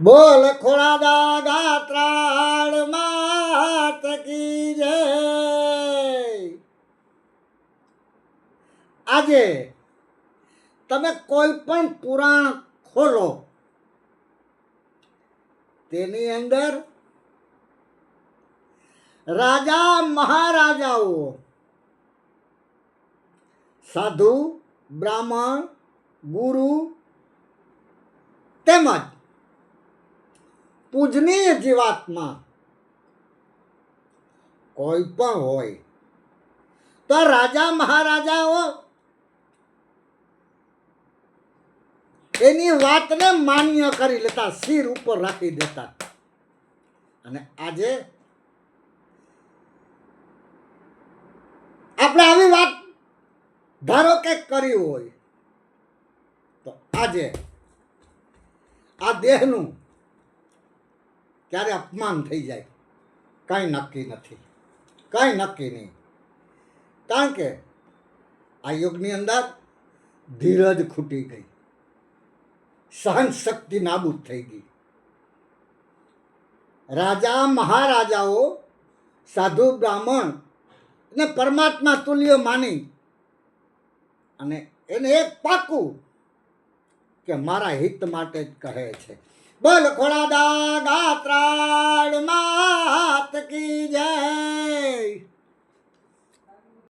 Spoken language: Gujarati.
બોલ ખોળાદા ગાત્રાળ માત કી જય. આજે તમે કોઈ પણ પુરાણ ખોલો, તેની અંદર રાજા મહારાજાઓ, સાધુ, બ્રાહ્મણ, ગુરુ તેમજ પૂજનીય જીવાત્મા કોઈ પણ હોય તો રાજા મહારાજાઓ એની વાતને માન્ય કરી લેતા, શિર ઉપર રાખી દેતા. અને આજે આપણે આવી વાત ધારો કે કરી હોય તો આજે આ દેહનું ક્યારે અપમાન થઈ જાય કાંઈ નક્કી નથી, કાંઈ નક્કી નહીં. કારણ કે આ યુગની અંદર ધીરજ ખૂટી ગઈ, સહન શક્તિ નાબૂદ થઈ ગઈ. રાજા મહારાજાઓ, સાધુ, બ્રાહ્મણ ને પરમાત્મા તુલ્ય માની અને એને એક પાકું કે મારા હિત માટે જ કહે છે. બોલ ખોળાદા ગાત્રાળ માત કી જય.